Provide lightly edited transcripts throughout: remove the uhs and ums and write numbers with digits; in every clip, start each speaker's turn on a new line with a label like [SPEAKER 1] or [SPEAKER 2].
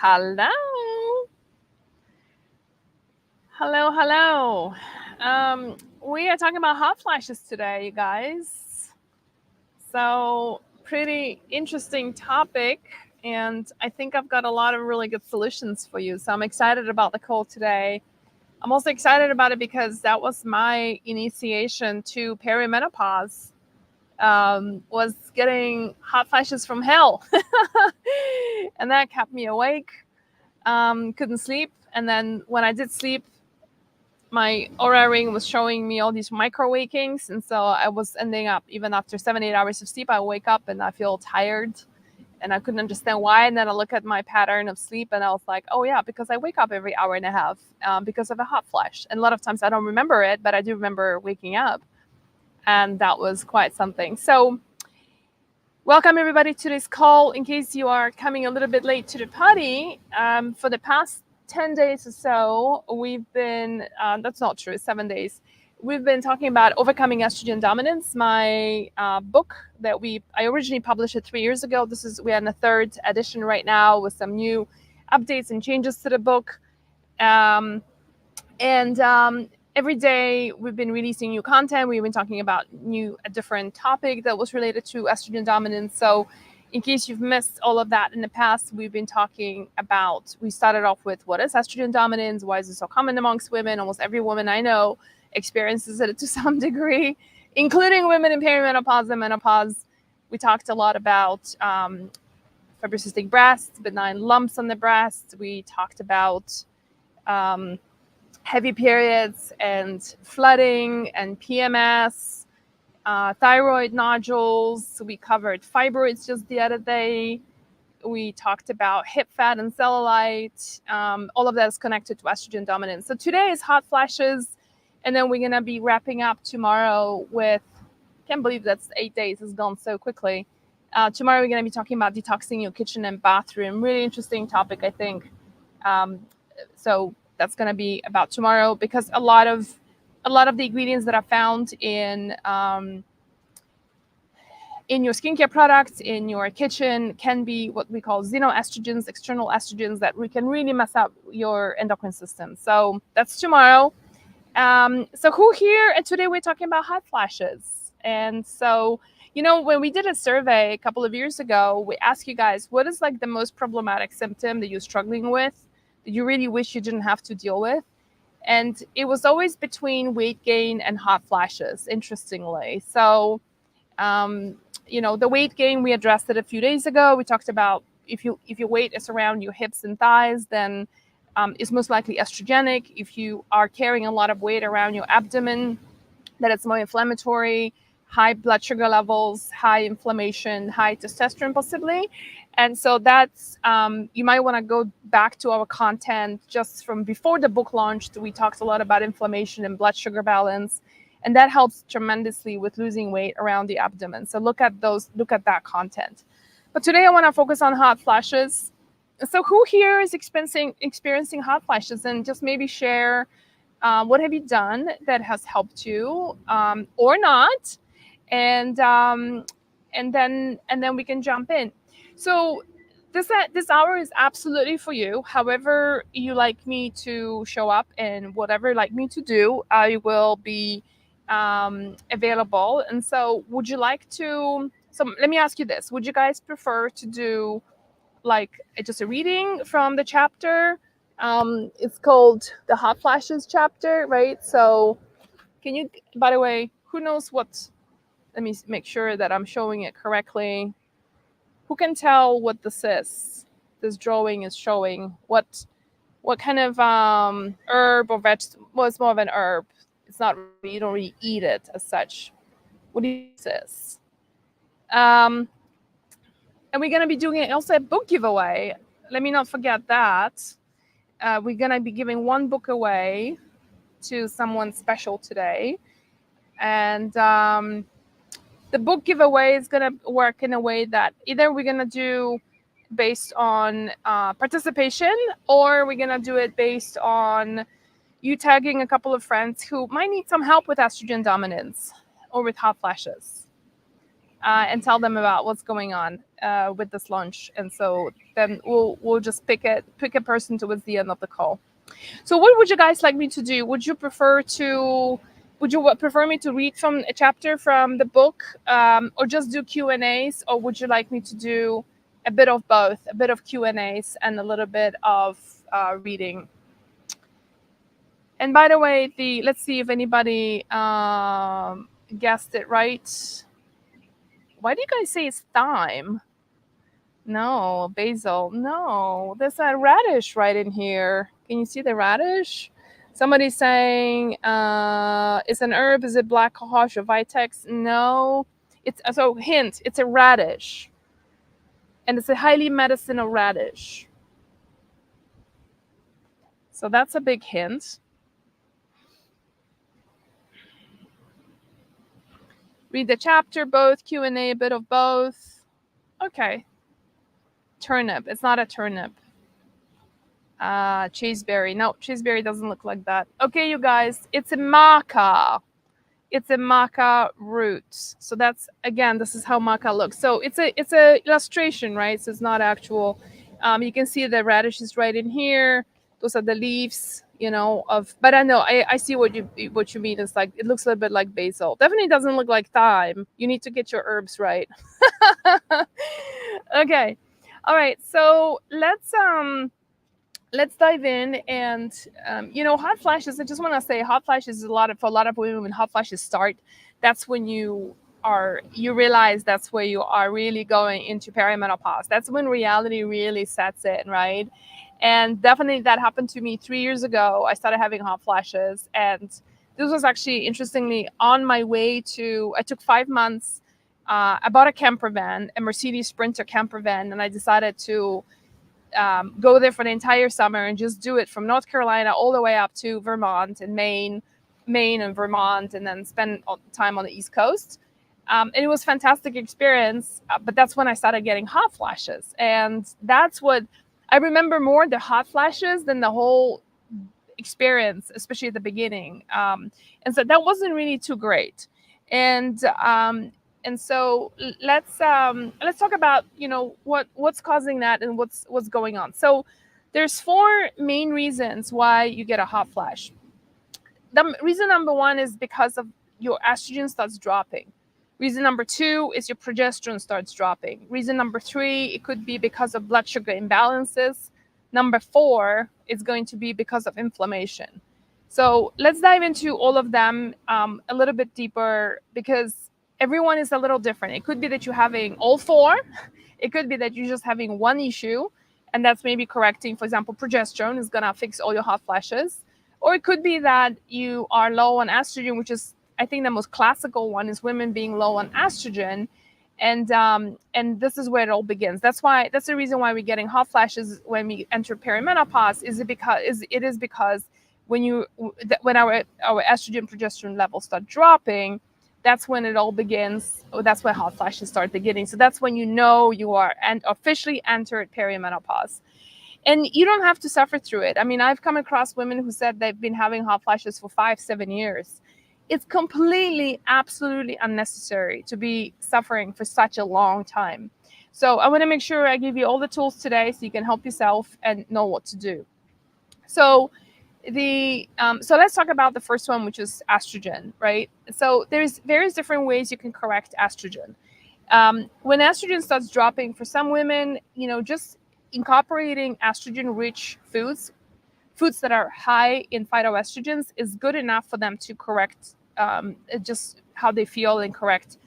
[SPEAKER 1] Hello. Hello, hello. We are talking about hot flashes today, you guys. So, pretty interesting topic. And I think I've got a lot of really good solutions for you. So, I'm excited about the call today. I'm also excited about it because that was my initiation to perimenopause. Was getting hot flashes from hell. And that kept me awake. Couldn't sleep. And then when I did sleep, my Aura ring was showing me all these micro wakings. And so I was ending up, even after 7, 8 hours of sleep, I wake up and I feel tired and I couldn't understand why. And then I look at my pattern of sleep and I was like, oh, yeah, because I wake up every hour and a half because of a hot flash. And a lot of times I don't remember it, but I do remember waking up. And that was quite something. So, welcome everybody to this call. In case you are coming a little bit late to the party, for the past 10 days or so, we've been, that's not true, 7 days. We've been talking about overcoming estrogen dominance. My book that I originally published it 3 years ago. We're in the third edition right now with some new updates and changes to the book. Every day we've been releasing new content. We've been talking about a different topic that was related to estrogen dominance. So in case you've missed all of that in the past, we've been talking about, we started off with what is estrogen dominance? Why is it so common amongst women? Almost every woman I know experiences it to some degree, including women in perimenopause and menopause. We talked a lot about fibrous cystic breasts, benign lumps on the breast. We talked about heavy periods and flooding and PMS, thyroid nodules. We covered fibroids just the other day. We talked about hip fat and cellulite. All of that is connected to estrogen dominance. So today is hot flashes. And then we're going to be wrapping up tomorrow with, can't believe that's 8 days. It's gone so quickly. Tomorrow we're going to be talking about detoxing your kitchen and bathroom. Really interesting topic, I think. So that's going to be about tomorrow, because a lot of the ingredients that are found in your skincare products, in your kitchen, can be what we call xenoestrogens, external estrogens that can really mess up your endocrine system. So that's tomorrow. So who here? And today we're talking about hot flashes. And so, when we did a survey a couple of years ago, we asked you guys, what is like the most problematic symptom that you're struggling with, that you really wish you didn't have to deal with? And it was always between weight gain and hot flashes, interestingly. So, the weight gain, we addressed it a few days ago. We talked about if your weight is around your hips and thighs, then it's most likely estrogenic. If you are carrying a lot of weight around your abdomen, that it's more inflammatory, high blood sugar levels, high inflammation, high testosterone possibly. And so that's, you might want to go back to our content just from before the book launched. We talked a lot about inflammation and blood sugar balance, and that helps tremendously with losing weight around the abdomen. So look at that content. But today I want to focus on hot flashes. So who here is experiencing hot flashes, and just maybe share what have you done that has helped you, or not, and then we can jump in. So this hour is absolutely for you. However you like me to show up and whatever you like me to do, I will be available. And so would you like to? So let me ask you this: would you guys prefer to do like just a reading from the chapter? It's called the hot flashes chapter, right? So can you, by the way, who knows what, let me make sure that I'm showing it correctly. Who can tell what this is? This drawing is showing what kind of herb or vegetable? Well, it's more of an herb. It's not really, you don't really eat it as such. What do you think this is? And we're gonna be doing also a book giveaway. Let me not forget that. We're gonna be giving one book away to someone special today, and the book giveaway is gonna work in a way that either we're gonna do based on participation, or we're gonna do it based on you tagging a couple of friends who might need some help with estrogen dominance or with hot flashes. and tell them about what's going on with this launch. And so then we'll just pick a person towards the end of the call. So what would you guys like me to do? Would you prefer me to read from a chapter from the book, or just do Q&As, or would you like me to do a bit of both, a bit of Q&As and a little bit of reading? And by the way, let's see if anybody guessed it right. Why do you guys say it's thyme? No, basil. No, there's a radish right in here. Can you see the radish? Somebody's saying it's an herb. Is it black cohosh or vitex? No. So hint, it's a radish. And it's a highly medicinal radish. So that's a big hint. Read the chapter, both, Q&A, a bit of both. Okay. Turnip. It's not a turnip. Chaseberry. No, chaseberry doesn't look like that. Okay, you guys, it's a maca. It's a maca root. So that's, again, this is how maca looks. So it's a illustration, right? So it's not actual. You can see the radishes right in here. Those are the leaves, but I know I see what you mean. It's like, it looks a little bit like basil. Definitely doesn't look like thyme. You need to get your herbs right. Okay. All right. So let's dive in. And hot flashes, I just want to say, hot flashes is for a lot of women. When hot flashes start, that's when you realize that's where you are really going into perimenopause. That's when reality really sets in, right? And definitely that happened to me 3 years ago. I started having hot flashes, and this was actually, interestingly, on my way to, I took 5 months. I bought a camper van, a Mercedes Sprinter camper van, and I decided to go there for the entire summer and just do it from North Carolina all the way up to Vermont and Maine and Vermont, and then spend time on the East Coast. And it was a fantastic experience, but that's when I started getting hot flashes. And that's what I remember more, the hot flashes, than the whole experience, especially at the beginning. And so that wasn't really too great. And so let's talk about what's causing that and what's going on. So there's 4 main reasons why you get a hot flash. The reason number 1 is because of your estrogen starts dropping. Reason number 2 is your progesterone starts dropping. Reason number 3, it could be because of blood sugar imbalances. Number 4 is going to be because of inflammation. So let's dive into all of them a little bit deeper, because everyone is a little different. It could be that you're having all 4. It could be that you're just having one issue, and that's maybe correcting. For example, progesterone is going to fix all your hot flashes. Or it could be that you are low on estrogen, which is, I think, the most classical one, is women being low on estrogen. And this is where it all begins. That's the reason why we're getting hot flashes when we enter perimenopause. It is because when our estrogen progesterone levels start dropping, that's when it all begins. That's when hot flashes start beginning. So that's when you are officially entered perimenopause. And you don't have to suffer through it. I mean, I've come across women who said they've been having hot flashes for 5-7 years. It's completely, absolutely unnecessary to be suffering for such a long time. So I want to make sure I give you all the tools today so you can help yourself and know what to do. So so let's talk about the first one, which is estrogen, right? So there's various different ways you can correct estrogen. When estrogen starts dropping, for some women, just incorporating estrogen-rich foods that are high in phytoestrogens is good enough for them to correct just how they feel and correct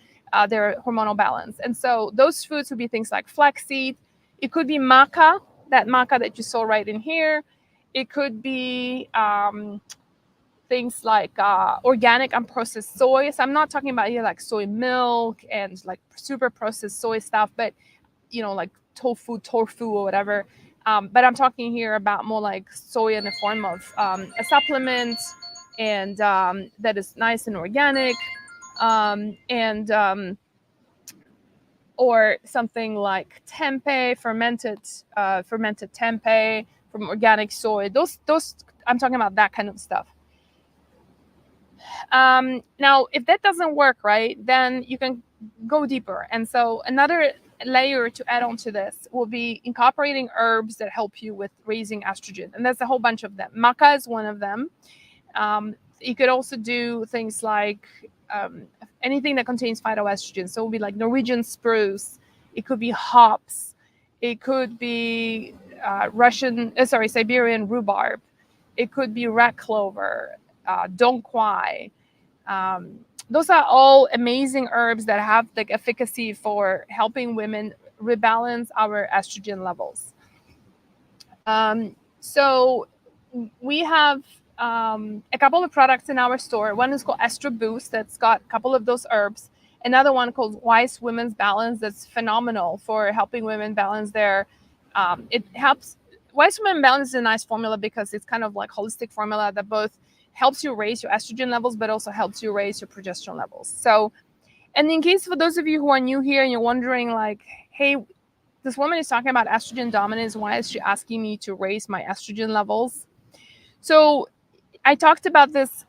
[SPEAKER 1] their hormonal balance. And so those foods would be things like flaxseed. It could be maca, that maca that you saw right in here. It could be things like organic unprocessed soy. So I'm not talking about like soy milk and like super processed soy stuff, but like tofu or whatever. But I'm talking here about more like soy in the form of a supplement, and that is nice and organic, or something like tempeh, fermented tempeh from organic soy. Those I'm talking about that kind of stuff. Now, if that doesn't work, right, then you can go deeper. And so another layer to add on to this will be incorporating herbs that help you with raising estrogen. And there's a whole bunch of them. Maca is one of them. You could also do things like anything that contains phytoestrogen. So it would be like Norwegian spruce. It could be hops. It could be Siberian rhubarb. It could be red clover, dong quai. Those are all amazing herbs that have like efficacy for helping women rebalance our estrogen levels. So we have a couple of products in our store. One is called Estro Boost, that's got a couple of those herbs. Another one called Wise Women's Balance, that's phenomenal for helping women balance their. It helps. Wise Women Balance is a nice formula because it's kind of like holistic formula that both helps you raise your estrogen levels, but also helps you raise your progesterone levels. So, and in case for those of you who are new here and you're wondering, like, hey, this woman is talking about estrogen dominance. Why is she asking me to raise my estrogen levels? So I talked about this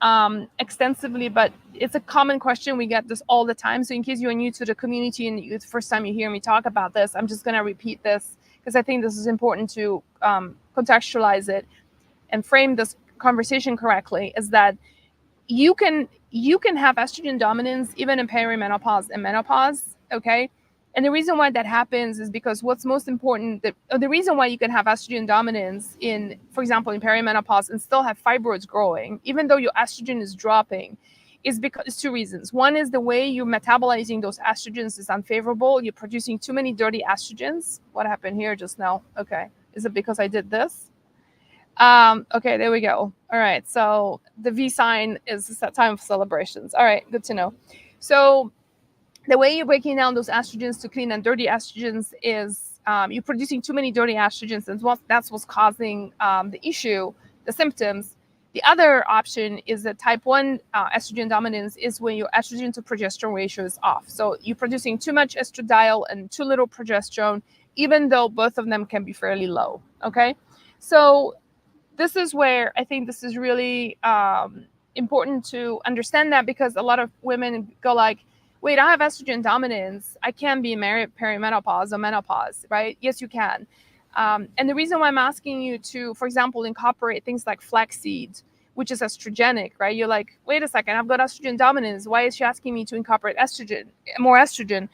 [SPEAKER 1] extensively, but it's a common question. We get this all the time. So in case you're new to the community and it's the first time you hear me talk about this, I'm just going to repeat this because I think this is important to contextualize it and frame this conversation correctly, is that you can have estrogen dominance even in perimenopause and menopause, okay? And the reason why that happens is because what's most important, the reason why you can have estrogen dominance in, for example, in perimenopause and still have fibroids growing, even though your estrogen is dropping, is because it's two reasons. One is the way you're metabolizing those estrogens is unfavorable. You're producing too many dirty estrogens. What happened here just now? Okay. Is it because I did this? Okay, there we go. All right. So the V sign is a time of celebrations. All right. Good to know. So the way you're breaking down those estrogens to clean and dirty estrogens is you're producing too many dirty estrogens, and that's what's causing the issue, the symptoms. The other option is that type 1 estrogen dominance is when your estrogen to progesterone ratio is off. So you're producing too much estradiol and too little progesterone, even though both of them can be fairly low. Okay. So this is where I think this is really important to understand that, because a lot of women go like, wait, I have estrogen dominance. I can be perimenopause or menopause, right? Yes, you can. And the reason why I'm asking you to, for example, incorporate things like flaxseed, which is estrogenic, right? You're like, wait a second, I've got estrogen dominance. Why is she asking me to incorporate more estrogen?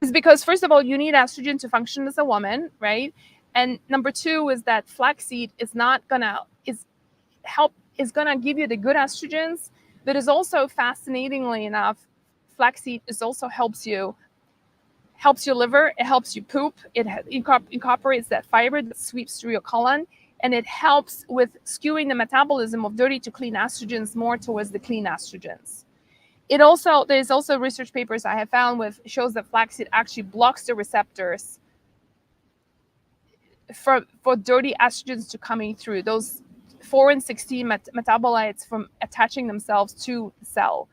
[SPEAKER 1] Is because, first of all, you need estrogen to function as a woman, right? And number two is that flaxseed is gonna give you the good estrogens, but is also, fascinatingly enough, flaxseed also helps your liver, it helps you poop, it incorporates that fiber that sweeps through your colon, and it helps with skewing the metabolism of dirty to clean estrogens more towards the clean estrogens. There's also research papers I have found shows that flaxseed actually blocks the receptors for dirty estrogens to coming through, those 4 and 16 metabolites from attaching themselves to the cell,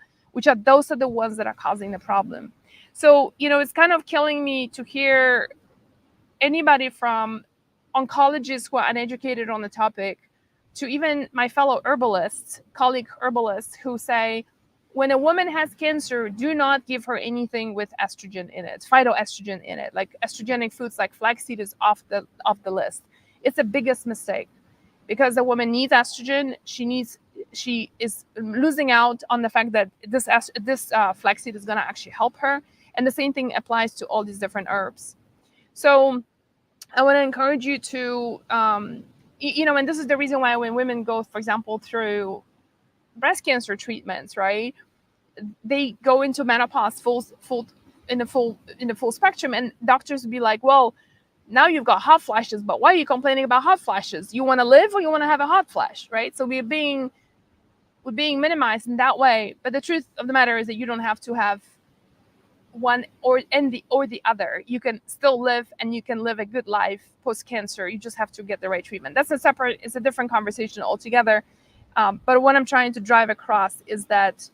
[SPEAKER 1] those are the ones that are causing the problem. So, it's kind of killing me to hear anybody from oncologists who are uneducated on the topic to even my fellow colleague herbalists who say, when a woman has cancer, do not give her anything with estrogen in it, phytoestrogen in it. Like estrogenic foods like flaxseed is off the list. It's the biggest mistake, because the woman needs estrogen. She is losing out on the fact that this flaxseed is going to actually help her. And the same thing applies to all these different herbs. So I want to encourage you to, and this is the reason why when women go, for example, through breast cancer treatments, right, they go into menopause in the full spectrum, and doctors would be like, well, now you've got hot flashes, but why are you complaining about hot flashes? You want to live or you want to have a hot flash, right? So we're being minimized in that way. But the truth of the matter is that you don't have to have one or the other. You can still live, and you can live a good life post-cancer. You just have to get the right treatment. It's a different conversation altogether. But what I'm trying to drive across is that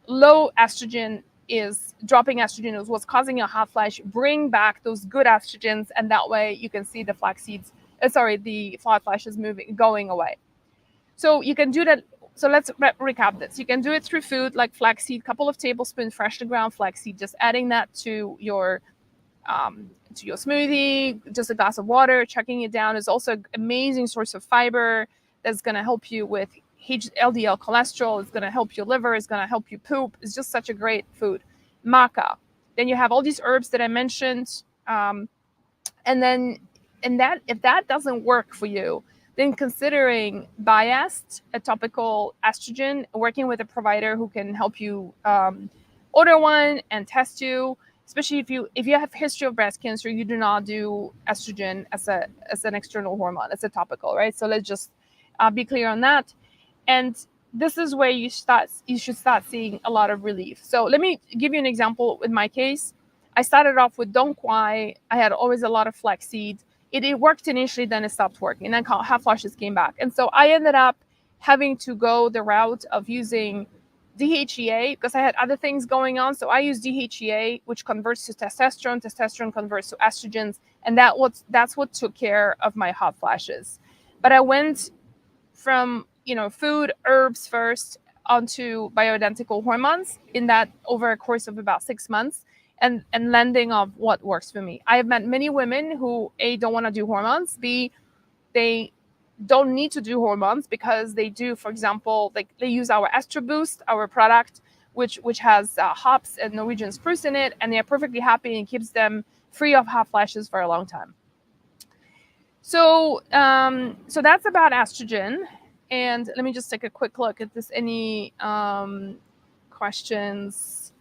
[SPEAKER 1] low estrogen dropping estrogen is what's causing a hot flash. Bring back those good estrogens, and that way you can see the hot flashes going away. So you can do that So let's recap this. You can do it through food like flaxseed, couple of tablespoons freshly ground flaxseed, just adding that to your smoothie, just a glass of water, chucking it down is also an amazing source of fiber that's going to help you with LDL cholesterol. It's going to help your liver. It's going to help you poop. It's just such a great food. Maca. Then you have all these herbs that I mentioned. And then, if that doesn't work for you, then considering Biased, a topical estrogen, working with a provider who can help you order one and test you. Especially if you have history of breast cancer, you do not do estrogen as an external hormone. It's a topical, right? So let's just be clear on that. And this is where you should start seeing a lot of relief. So let me give you an example. In my case, I started off with Dong Quai. I had always a lot of flaxseed. It worked initially, then it stopped working. Then hot flashes came back. And so I ended up having to go the route of using DHEA because I had other things going on. So I use DHEA, which converts to testosterone. Testosterone converts to estrogens. And that's what took care of my hot flashes. But I went from, food, herbs first onto bioidentical hormones in that over a course of about 6 months and landing of what works for me. I have met many women who, A, don't want to do hormones, B, they don't need to do hormones because they do, for example, like they use our Estro Boost, our product, which has hops and Norwegian spruce in it, and they're perfectly happy and keeps them free of hot flashes for a long time. So so that's about estrogen. And let me just take a quick look if there's any questions.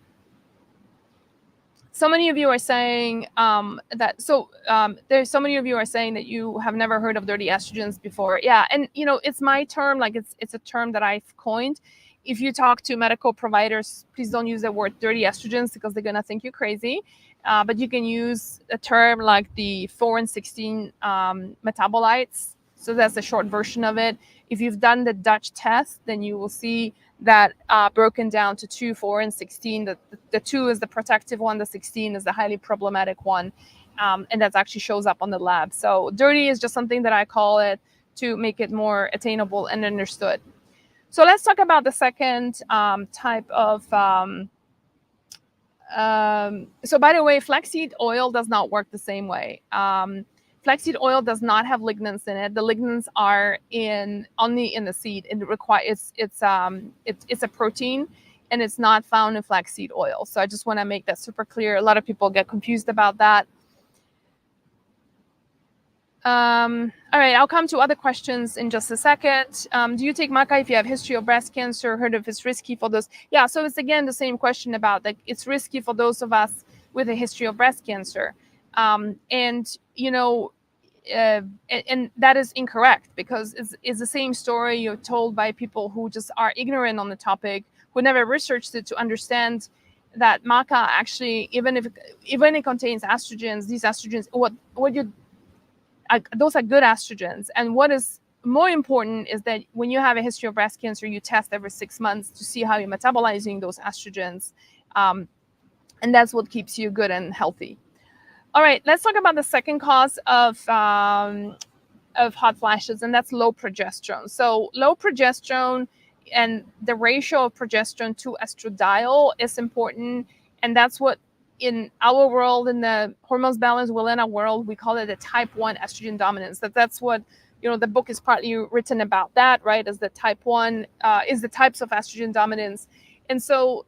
[SPEAKER 1] So many of you are saying there's so many of you are saying that you have never heard of dirty estrogens before. Yeah, and it's my term, like it's a term that I've coined. If you talk to medical providers, please don't use the word dirty estrogens because they're gonna think you're crazy. But you can use a term like the 4 and 16 metabolites. So that's the short version of it. If you've done the Dutch test, then you will see that broken down to 2, 4, and 16. The 2 is the protective one. The 16 is the highly problematic one. And that actually shows up on the lab. So dirty is just something that I call it to make it more attainable and understood. So let's talk about the second type of... so by the way, flaxseed oil does not work the same way. Flaxseed oil does not have lignans in it. The lignans are only in the seed. It's a protein, and it's not found in flaxseed oil. So I just want to make that super clear. A lot of people get confused about that. All right, I'll come to other questions in just a second. Do you take maca if you have history of breast cancer? Heard if it's risky for those? Yeah, so it's again the same question about like it's risky for those of us with a history of breast cancer. And that is incorrect because it's the same story you're told by people who just are ignorant on the topic, who never researched it to understand that maca actually, even if it contains estrogens, these estrogens, those are good estrogens. And what is more important is that when you have a history of breast cancer, you test every 6 months to see how you're metabolizing those estrogens. And that's what keeps you good and healthy. All right, let's talk about the second cause of hot flashes, and that's low progesterone. So low progesterone and the ratio of progesterone to estradiol is important. And that's what in our world, in the hormones balance within our world, we call it a type 1 estrogen dominance. That's what, the book is partly written about that, right? As the type 1 is the types of estrogen dominance. And so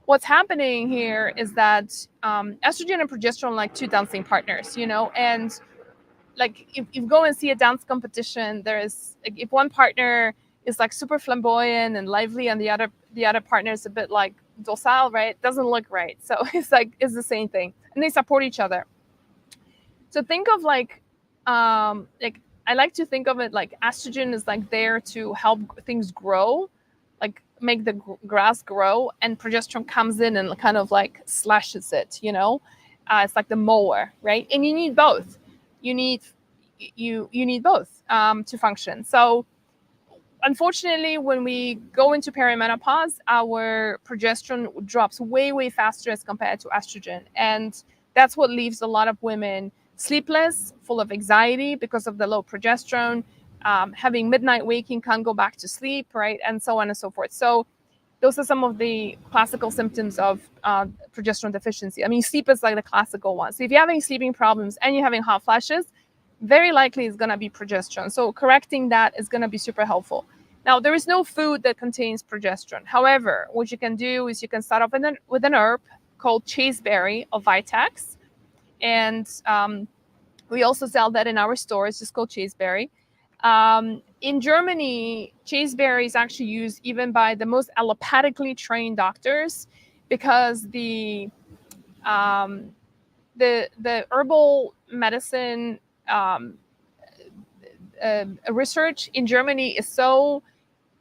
[SPEAKER 1] what's happening here is that estrogen and progesterone are like two dancing partners, and like if you go and see a dance competition, there's like, if one partner is like super flamboyant and lively and the other partner is a bit like docile, right? It doesn't look right. So it's the same thing, and they support each other. So think of like I like to think of it like estrogen is like there to help things grow, like make the grass grow, and progesterone comes in and kind of like slashes it, it's like the mower, right? And you need both. You need both to function. So unfortunately, when we go into perimenopause, our progesterone drops way faster as compared to estrogen. And that's what leaves a lot of women sleepless, full of anxiety because of the low progesterone, having midnight waking, can't go back to sleep, right? And so on and so forth. So those are some of the classical symptoms of progesterone deficiency. I mean, sleep is like the classical one. So if you're having sleeping problems and you're having hot flashes, very likely it's going to be progesterone. So correcting that is going to be super helpful. Now, there is no food that contains progesterone. However, what you can do is you can start off with an herb called chaseberry or Vitex. And we also sell that in our store. It's just called chaseberry. In Germany, chaseberry is actually used even by the most allopathically trained doctors, because the herbal medicine research in Germany is so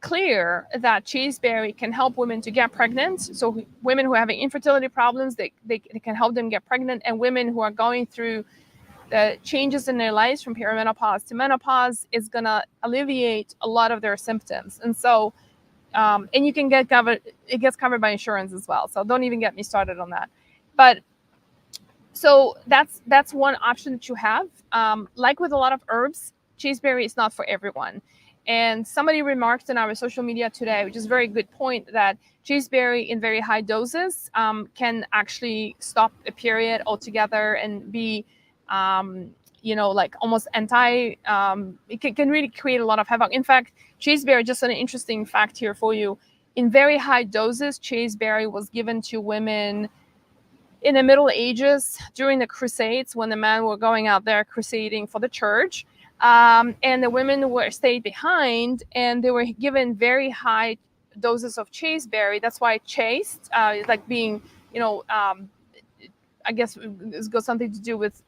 [SPEAKER 1] clear that chaseberry can help women to get pregnant. So women who are having infertility problems, they can help them get pregnant, and women who are going through the changes in their lives from perimenopause to menopause is going to alleviate a lot of their symptoms. And so, and you can get covered, it gets covered by insurance as well. So don't even get me started on that. But so that's one option that you have. Like with a lot of herbs, chaseberry is not for everyone. And somebody remarked in our social media today, which is a very good point, that chaseberry in very high doses can actually stop a period altogether and be like almost it can really create a lot of havoc. In fact, chaseberry, just an interesting fact here for you, in very high doses, chaseberry was given to women in the Middle Ages during the Crusades, when the men were going out there crusading for the church, and the women stayed behind, and they were given very high doses of chaseberry. That's why chaste, like being, I guess it's got something to do with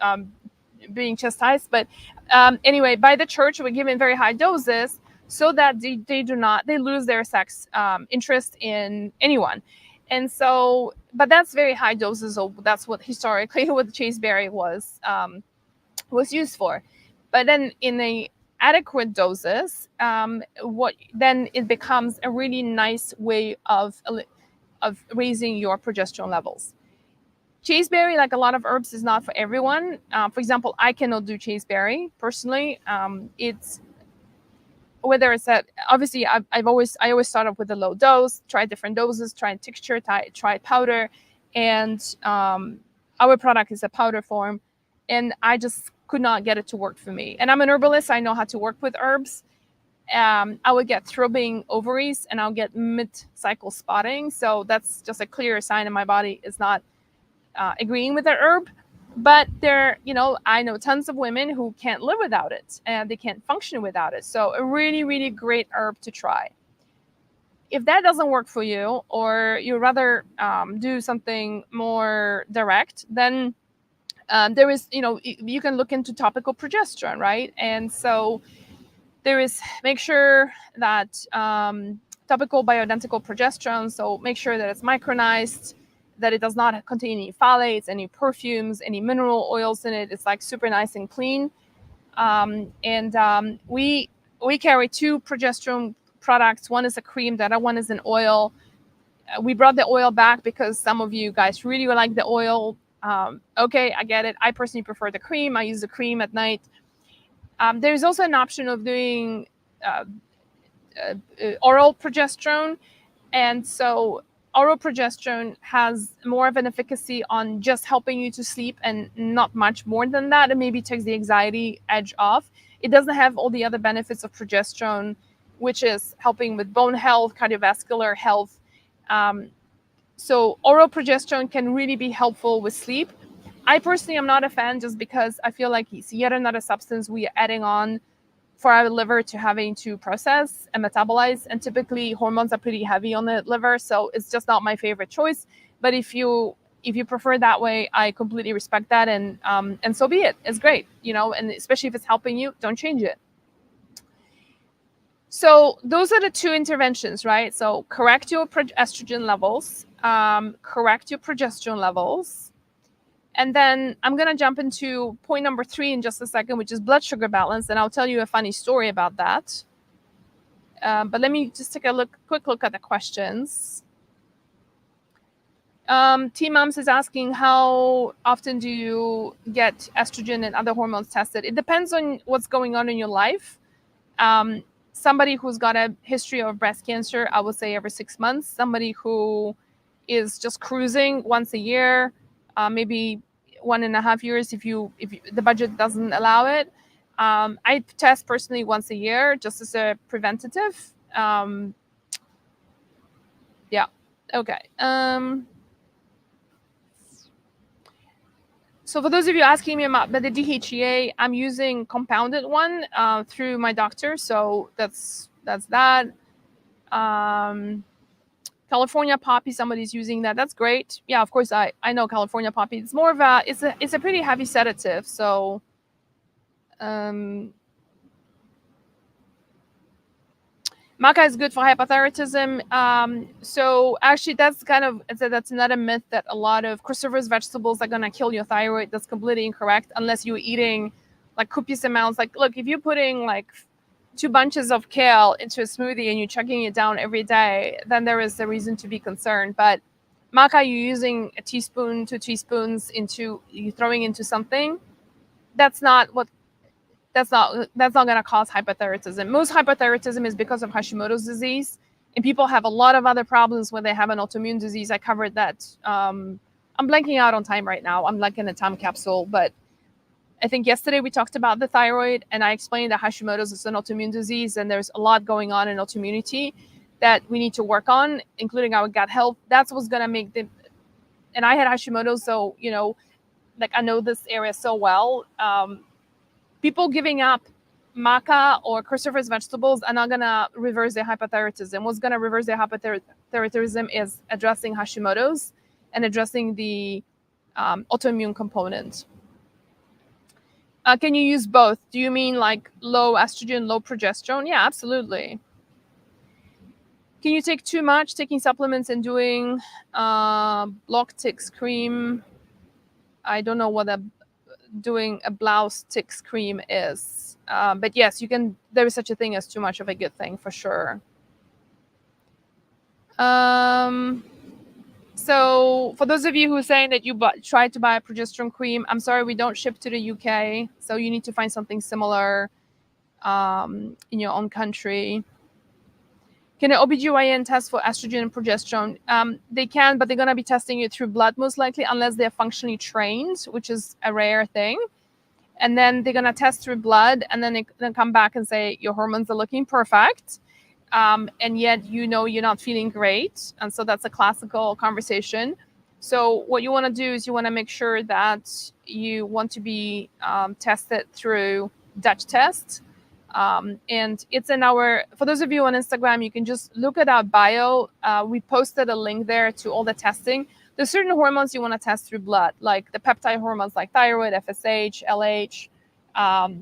[SPEAKER 1] being chastised. But anyway, by the church, were given very high doses so that they lose their sex interest in anyone. And so, but that's very high doses. So that's what historically what the chaseberry was used for. But then in the adequate doses, then it becomes a really nice way of raising your progesterone levels. Chaseberry, like a lot of herbs, is not for everyone. For example, I cannot do chaseberry personally. It's whether it's that, obviously I always start off with a low dose, try different doses, try texture, try powder, and our product is a powder form, and I just could not get it to work for me. And I'm an herbalist, I know how to work with herbs. I would get throbbing ovaries, and I'll get mid-cycle spotting. So that's just a clear sign that my body is not agreeing with that herb. But I know tons of women who can't live without it, and they can't function without it. So a really, really great herb to try. If that doesn't work for you, or you'd rather do something more direct, then there is, you can look into topical progesterone, right? And so make sure that topical bioidentical progesterone, so make sure that it's micronized, that it does not contain any phthalates, any perfumes, any mineral oils in it. It's like super nice and clean. We carry 2 progesterone products. One is a cream, the other one is an oil. We brought the oil back because some of you guys really like the oil. Okay, I get it. I personally prefer the cream. I use the cream at night. There's also an option of doing oral progesterone. And so oral progesterone has more of an efficacy on just helping you to sleep and not much more than that. It maybe takes the anxiety edge off. It doesn't have all the other benefits of progesterone, which is helping with bone health, cardiovascular health. So oral progesterone can really be helpful with sleep. I personally am not a fan, just because I feel like it's yet another substance we are adding on for our liver to having to process and metabolize. And typically hormones are pretty heavy on the liver, so it's just not my favorite choice. But if you prefer that way, I completely respect that, and so be it. It's great, and especially if it's helping you, don't change it. So those are the 2 interventions, right? So correct your estrogen levels, correct your progesterone levels. And then I'm going to jump into point number 3 in just a second, which is blood sugar balance. And I'll tell you a funny story about that. But let me just take a quick look at the questions. T Moms is asking, how often do you get estrogen and other hormones tested? It depends on what's going on in your life. Somebody who's got a history of breast cancer, I would say every 6 months. Somebody who is just cruising once a year, maybe 1.5 years if the budget doesn't allow it. I test personally once a year just as a preventative. Yeah. Okay. So for those of you asking me about the DHEA, I'm using compounded one through my doctor. So that's that. California poppy, somebody's using that. That's great. Yeah, of course I know California poppy. It's more of it's a pretty heavy sedative. So maca is good for hypothyroidism. So actually, that's another myth that a lot of cruciferous vegetables are gonna kill your thyroid. That's completely incorrect unless you're eating like copious amounts. Like, look, if you're putting like 2 bunches of kale into a smoothie and you're chugging it down every day, then there is a reason to be concerned. But maca, you're using a teaspoon, 2 teaspoons you throwing into something. That's not going to cause hypothyroidism. Most hypothyroidism is because of Hashimoto's disease, and people have a lot of other problems when they have an autoimmune disease. I covered that. I'm blanking out on time right now. I'm like in a time capsule, but I think yesterday we talked about the thyroid, and I explained that Hashimoto's is an autoimmune disease, and there's a lot going on in autoimmunity that we need to work on, including our gut health. That's what's going to make and I had Hashimoto's, so, like I know this area so well. People giving up maca or cruciferous vegetables are not going to reverse their hypothyroidism. What's going to reverse their hypothyroidism is addressing Hashimoto's and addressing the autoimmune component. Can you use both? Do you mean like low estrogen, low progesterone? Yeah, absolutely. Can you take too much, taking supplements and doing block ticks cream? I don't know what doing a blouse ticks cream is. But yes, you can. There is such a thing as too much of a good thing for sure. So for those of you who are saying that you tried to buy a progesterone cream, I'm sorry, we don't ship to the UK. So you need to find something similar in your own country. Can an OBGYN test for estrogen and progesterone? They can, but they're going to be testing it through blood most likely, unless they're functionally trained, which is a rare thing. And then they're going to test through blood, and then they then come back and say your hormones are looking perfect, and yet you're not feeling great. And so that's a classical conversation. So what you want to do is you want to make sure that you want to be tested through Dutch tests. And it's for those of you on Instagram, you can just look at our bio. We posted a link there to all the testing. There's certain hormones you want to test through blood, like the peptide hormones like thyroid, FSH, LH,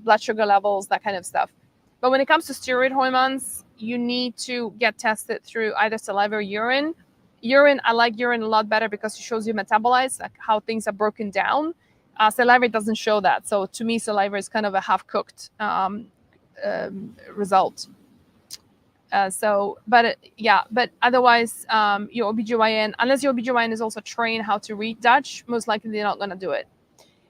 [SPEAKER 1] blood sugar levels, that kind of stuff. But when it comes to steroid hormones, you need to get tested through either saliva or urine. I like urine a lot better because it shows you metabolites, like how things are broken down. Saliva doesn't show that. So to me, saliva is kind of a half-cooked result. But otherwise, your OBGYN, unless your OBGYN is also trained how to read Dutch, most likely they're not going to do it.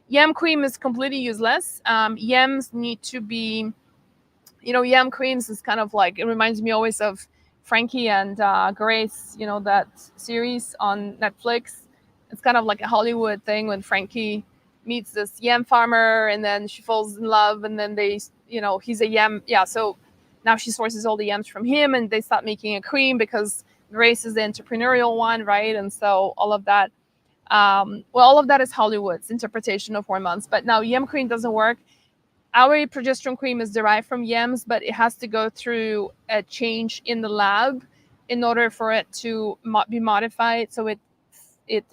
[SPEAKER 1] Yam cream is completely useless. Yams need to be, yam creams is kind of like, it reminds me always of Frankie and Grace, that series on Netflix. It's kind of like a Hollywood thing when Frankie meets this yam farmer and then she falls in love, and then he's a yam. Yeah, so now she sources all the yams from him, and they start making a cream because Grace is the entrepreneurial one, right? And so all of that, all of that is Hollywood's interpretation of hormones. But now yam cream doesn't work. Our progesterone cream is derived from yams, but it has to go through a change in the lab in order for it to be modified, so it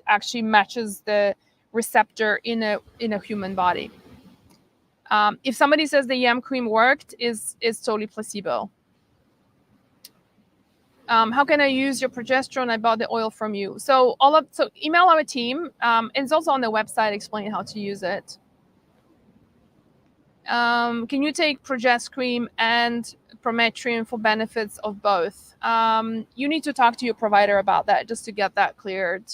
[SPEAKER 1] actually matches the receptor in a human body. If somebody says the yam cream worked, is totally placebo. How can I use your progesterone? I bought the oil from you. So email our team. And it's also on the website explaining how to use it. Can you take Progest cream and Prometrium for benefits of both? You need to talk to your provider about that just to get that cleared.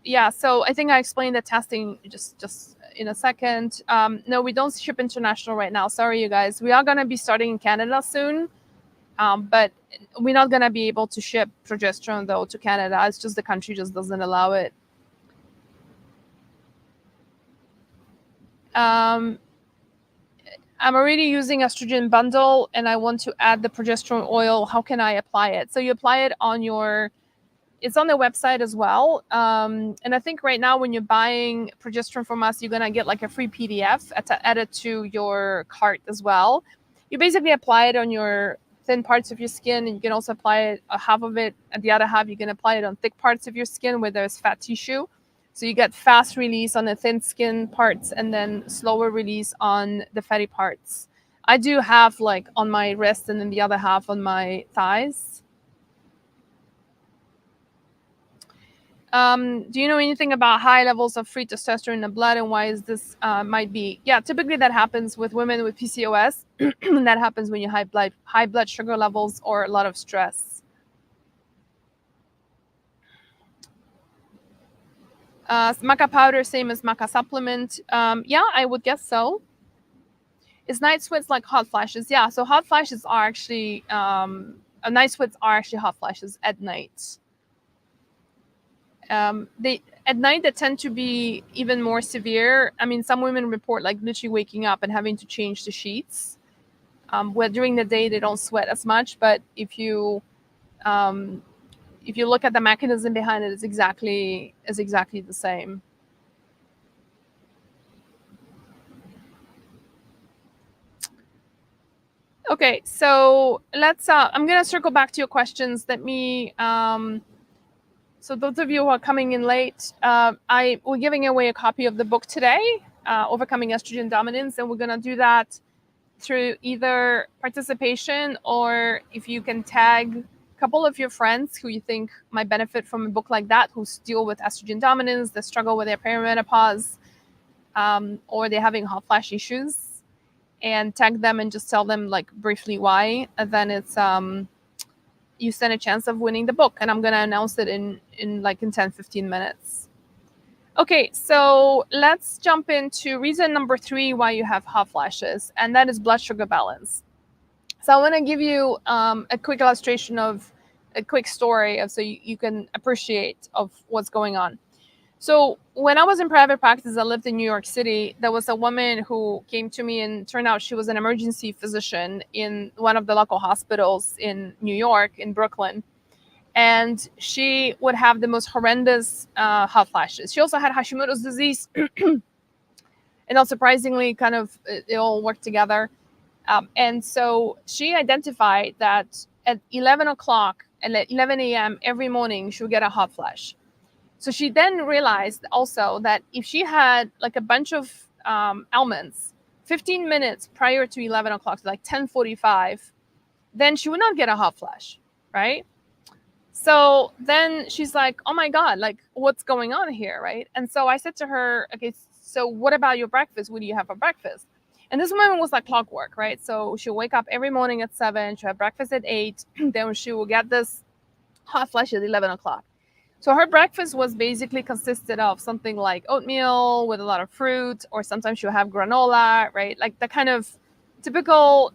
[SPEAKER 1] Yeah, so I think I explained the testing just in a second. No, we don't ship international right now. Sorry, you guys. We are going to be starting in Canada soon, but we're not going to be able to ship progesterone, though, to Canada. It's just the country just doesn't allow it. I'm already using estrogen bundle and I want to add the progesterone oil. How can I apply it? So you apply it on your, it's on the website as well. And I think right now when you're buying progesterone from us, you're going to get like a free PDF added to your cart as well. You basically apply it on your thin parts of your skin, and you can also apply it, half of it, and the other half you can apply it on thick parts of your skin where there's fat tissue. So you get fast release on the thin skin parts and then slower release on the fatty parts. I do have like on my wrist and then the other half on my thighs. Do you know anything about high levels of free testosterone in the blood and why is this might be? Yeah, typically that happens with women with PCOS. And that happens when you have high blood sugar levels or a lot of stress. Maca powder, same as maca supplement. Yeah, I would guess so. Is night sweats like hot flashes? Yeah, so hot flashes are actually, night sweats are actually hot flashes at night. They tend to be even more severe. I mean, some women report like literally waking up and having to change the sheets. Where during the day they don't sweat as much, but if you look at the mechanism behind it, it's exactly the same. Okay, so let's. I'm gonna circle back to your questions. Let me. So those of you who are coming in late, we're giving away a copy of the book today, Overcoming Estrogen Dominance, and we're gonna do that through either participation or if you can tag a couple of your friends who you think might benefit from a book like that, who deal with estrogen dominance, that struggle with their perimenopause, or they're having hot flash issues, and tag them and just tell them like briefly why. And then it's you stand a chance of winning the book, and I'm gonna announce it in 10-15 minutes. Okay, so let's jump into reason number 3 why you have hot flashes, and that is blood sugar balance. So I want to give you a quick illustration of a quick story so you can appreciate of what's going on. So when I was in private practice, I lived in New York City. There was a woman who came to me, and turned out she was an emergency physician in one of the local hospitals in New York, in Brooklyn. And she would have the most horrendous hot flashes. She also had Hashimoto's disease. And not surprisingly, kind of it all worked together. And so she identified that at 11 o'clock and at 11 a.m. every morning, she would get a hot flash. So she then realized also that if she had like a bunch of almonds 15 minutes prior to 11 o'clock, so like 10:45, then she would not get a hot flash, right? So then she's like, oh my God, like what's going on here, right? And so I said to her, okay, so what about your breakfast? What do you have for breakfast? And this woman was like clockwork, right? So she'll wake up every morning at 7, she'll have breakfast at 8, then she will get this hot flash at 11 o'clock. So her breakfast was basically consisted of something like oatmeal with a lot of fruit, or sometimes she'll have granola, right? Like the kind of typical,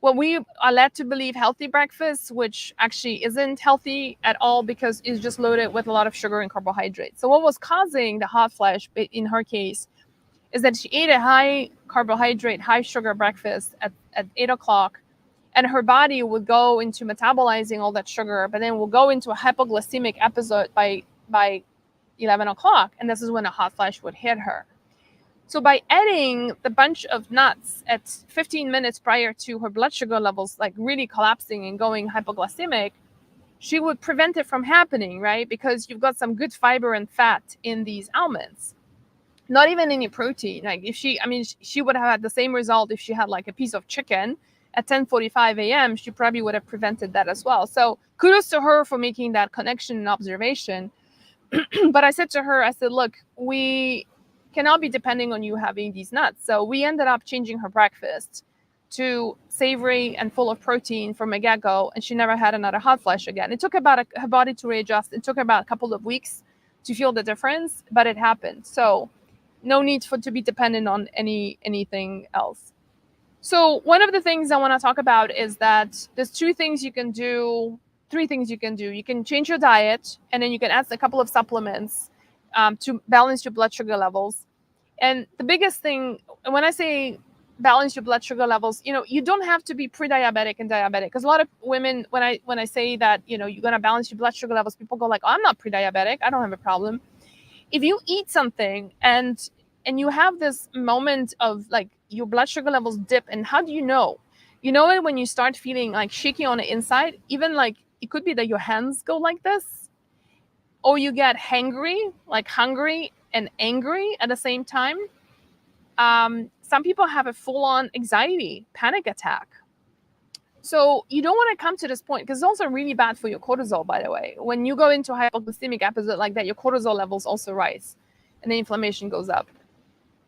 [SPEAKER 1] what we are led to believe healthy breakfast, which actually isn't healthy at all because it's just loaded with a lot of sugar and carbohydrates. So what was causing the hot flash in her case is that she ate a high carbohydrate, high sugar breakfast at 8 o'clock, and her body would go into metabolizing all that sugar, but then will go into a hypoglycemic episode by 11 o'clock. And this is when a hot flash would hit her. So by adding the bunch of nuts at 15 minutes prior to her blood sugar levels, like really collapsing and going hypoglycemic, she would prevent it from happening, right? Because you've got some good fiber and fat in these almonds. Not even any protein. Like if she would have had the same result if she had like a piece of chicken at 10:45 a.m. She probably would have prevented that as well. So kudos to her for making that connection and observation. But I said to her, I said, look, we cannot be depending on you having these nuts. So we ended up changing her breakfast to savory and full of protein from a get-go, and she never had another hot flash again. It took about her body to readjust. It took about a couple of weeks to feel the difference, but it happened. So no need to be dependent on anything else. So one of the things I want to talk about is that there's three things you can do. You can change your diet, and then you can add a couple of supplements to balance your blood sugar levels. And the biggest thing, when I say balance your blood sugar levels, you don't have to be pre-diabetic and diabetic, because a lot of women, when I say that, you're going to balance your blood sugar levels, people go like, oh, I'm not pre-diabetic, I don't have a problem. If you eat something and you have this moment of like your blood sugar levels dip, and how do you know? You know it when you start feeling like shaky on the inside, even like it could be that your hands go like this, or you get hangry, like hungry and angry at the same time. Some people have a full-on anxiety panic attack. So you don't want to come to this point, because it's also really bad for your cortisol, by the way. When you go into a hypoglycemic episode like that, your cortisol levels also rise and the inflammation goes up.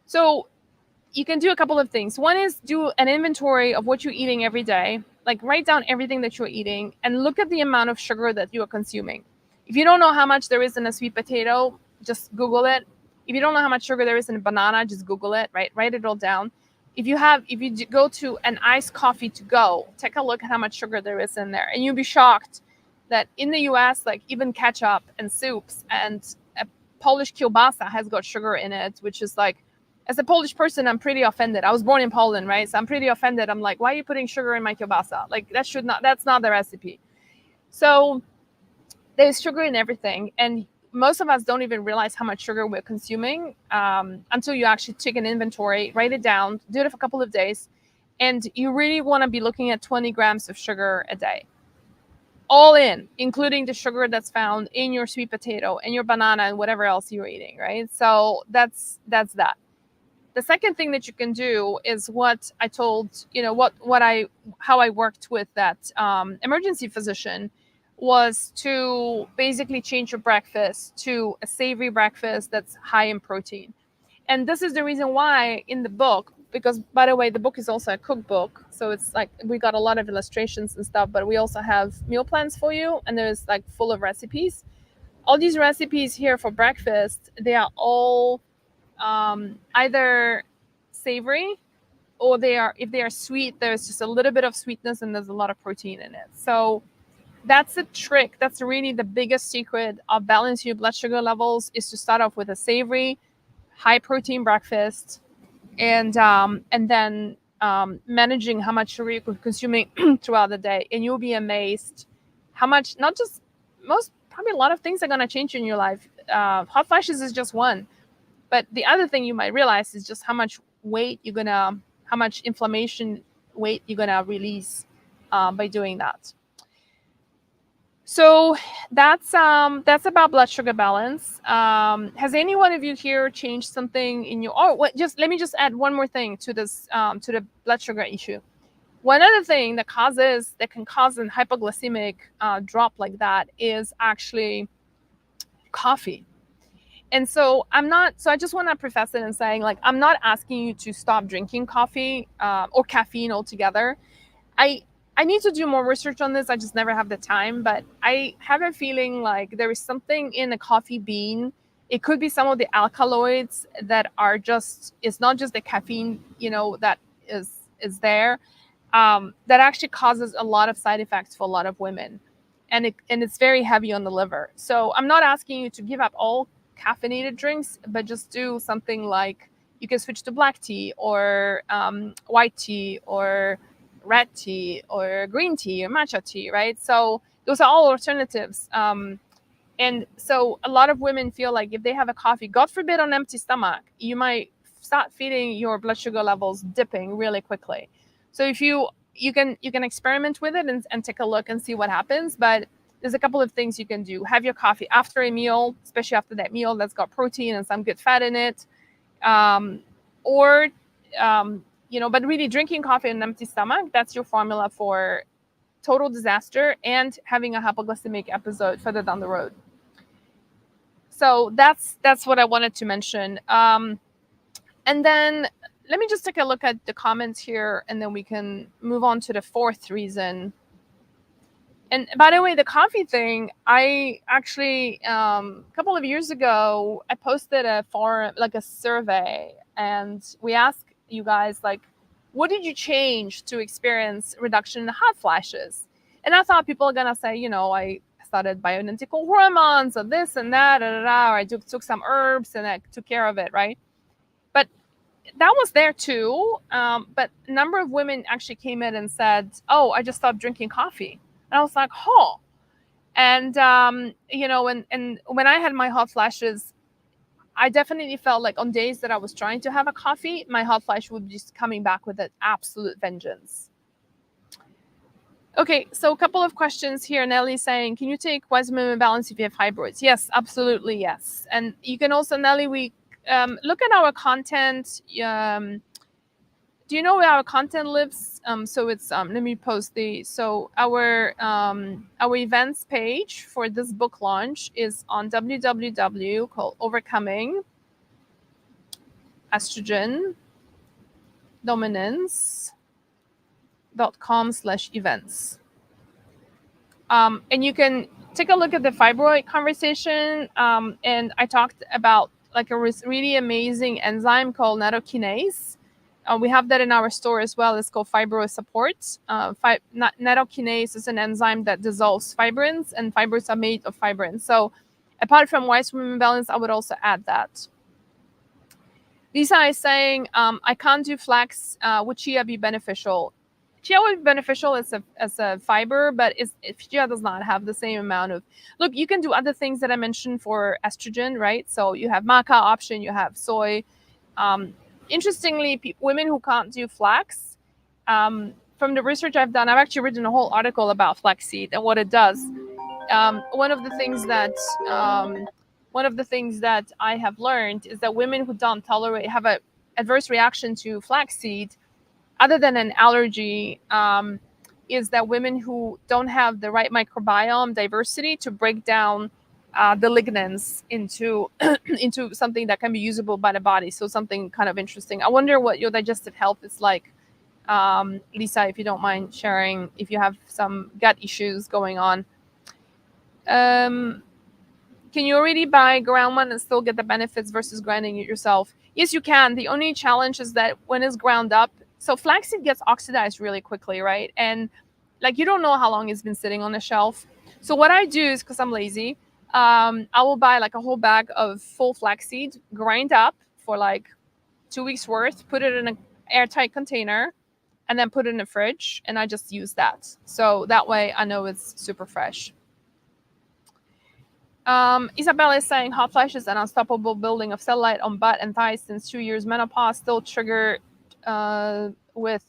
[SPEAKER 1] So you can do a couple of things. One is do an inventory of what you're eating every day. Like write down everything that you're eating and look at the amount of sugar that you are consuming. If you don't know how much there is in a sweet potato, just Google it. If you don't know how much sugar there is in a banana, just Google it, right? Write it all down. If you go to an iced coffee to go, take a look at how much sugar there is in there. And you'll be shocked that in the US, like even ketchup and soups and a Polish kielbasa has got sugar in it, which is like, as a Polish person, I'm pretty offended. I was born in Poland, right? So I'm pretty offended. I'm like, why are you putting sugar in my kielbasa? Like that's not the recipe. So there's sugar in everything. And most of us don't even realize how much sugar we're consuming until you actually take an inventory, write it down, do it for a couple of days. And you really want to be looking at 20 grams of sugar a day. All in, including the sugar that's found in your sweet potato and your banana and whatever else you're eating, right? So that's that. The second thing that you can do is what I told, how I worked with that emergency physician, was to basically change your breakfast to a savory breakfast that's high in protein. And this is the reason why in the book, because by the way, the book is also a cookbook. So it's like we got a lot of illustrations and stuff, but we also have meal plans for you. And there's like full of recipes. All these recipes here for breakfast, they are all either savory, or if they are sweet, there's just a little bit of sweetness and there's a lot of protein in it. So that's a trick. That's really the biggest secret of balancing your blood sugar levels, is to start off with a savory, high protein breakfast, and then managing how much sugar you're consuming throughout the day. And you'll be amazed how much, not just probably a lot of things are going to change in your life. Hot flashes is just one. But the other thing you might realize is just how much inflammation weight you're gonna release by doing that. So that's about blood sugar balance. Has any one of you here changed something in your? Let me just add one more thing to this, to the blood sugar issue. One other thing that can cause an hypoglycemic drop like that is actually coffee. And so I just want to preface it in saying, like, I'm not asking you to stop drinking coffee or caffeine altogether. I need to do more research on this. I just never have the time, but I have a feeling like there is something in a coffee bean. It could be some of the alkaloids that are it's not just the caffeine, that is there, that actually causes a lot of side effects for a lot of women. And it's very heavy on the liver. So I'm not asking you to give up all caffeinated drinks, but just do something like you can switch to black tea or white tea or red tea or green tea or matcha tea, right? So those are all alternatives. And so a lot of women feel like if they have a coffee, God forbid, on empty stomach, you might start feeling your blood sugar levels dipping really quickly. So if you can experiment with it and take a look and see what happens. But there's a couple of things you can do. Have your coffee after a meal, especially after that meal that's got protein and some good fat in it. But really drinking coffee on an empty stomach, that's your formula for total disaster and having a hypoglycemic episode further down the road. So that's what I wanted to mention. And then let me just take a look at the comments here, and then we can move on to the fourth reason. And by the way, the coffee thing, I actually a couple of years ago I posted a forum, like a survey, and we asked you guys like, what did you change to experience reduction in hot flashes? And I thought people are gonna say, I started bioidentical hormones or this and that, or I took some herbs and I took care of it, right? But that was there too. But a number of women actually came in and said, "Oh, I just stopped drinking coffee," and I was like, "Oh." And and when I had my hot flashes, I definitely felt like on days that I was trying to have a coffee, my hot flash would be just coming back with an absolute vengeance. Okay, so a couple of questions here. Nelly saying, can you take Vitamin Balance if you have fibroids? Yes, absolutely, yes. And you can also, Nelly, we look at our content. Do you know where our content lives? So it's let me post our events page for this book launch is on www called Overcoming Estrogen Dominance.com/events. And you can take a look at the fibroid conversation. And I talked about like a really amazing enzyme called nattokinase. We have that in our store as well. It's called fibro support. Nattokinase is an enzyme that dissolves fibrins, and fibers are made of fibrins. So apart from White Women Balance, I would also add that. Lisa is saying, I can't do flax. Would chia be beneficial? Chia would be beneficial as a fiber, but if chia does not have the same amount of, look, you can do other things that I mentioned for estrogen, right? So you have maca option, you have soy. Interestingly, women who can't do flax, from the research I've done, I've actually written a whole article about flaxseed and what it does. One of the things that I have learned is that women who don't tolerate have a adverse reaction to flaxseed, other than an allergy, is that women who don't have the right microbiome diversity to break down the lignans into into something that can be usable by the body. So something kind of interesting. I wonder what your digestive health is like, Lisa, if you don't mind sharing, if you have some gut issues going on. Can you already buy ground one and still get the benefits versus grinding it yourself? Yes, you can. The only challenge is that when it's ground up, so flaxseed gets oxidized really quickly, right? And like you don't know how long it's been sitting on the shelf. So what I do is, because I'm lazy, I will buy like a whole bag of full flaxseed, grind up for like 2 weeks worth, put it in an airtight container, and then put it in the fridge, and I just use that. So that way I know it's super fresh. Isabella is saying hot flashes and unstoppable building of cellulite on butt and thighs since 2 years menopause, still triggered with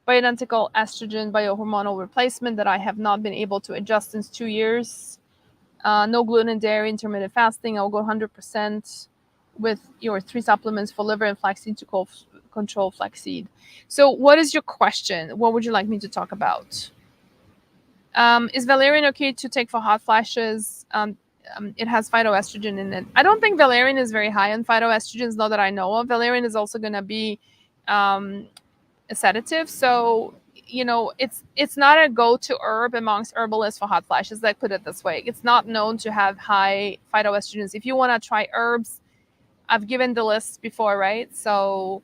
[SPEAKER 1] bioidentical estrogen biohormonal replacement that I have not been able to adjust since 2 years. No gluten, dairy, intermittent fasting. I'll go 100% with your 3 supplements for liver and flaxseed to control flaxseed. So what is your question? What would you like me to talk about? Is valerian okay to take for hot flashes? It has phytoestrogen in it. I don't think valerian is very high on phytoestrogens, not that I know of. Valerian is also going to be a sedative. So, it's not a go-to herb amongst herbalists for hot flashes. Let's put it this way. It's not known to have high phytoestrogens. If you want to try herbs, I've given the list before, right? So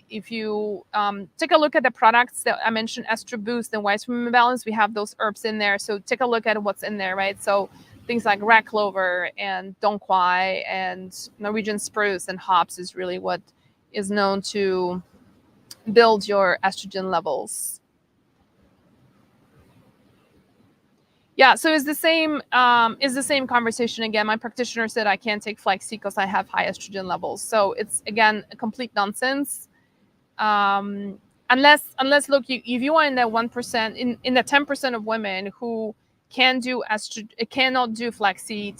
[SPEAKER 1] if you take a look at the products that I mentioned, Estro Boost and White Women Balance, we have those herbs in there. So take a look at what's in there, right? So things like rat clover and dong quai and Norwegian spruce and hops is really what is known to build your estrogen levels. Yeah, so it's the same conversation again. My practitioner said I can't take flaxseed because I have high estrogen levels. So it's again a complete nonsense. Unless look, if you are in that 1%, in the 10% of women who cannot do flaxseed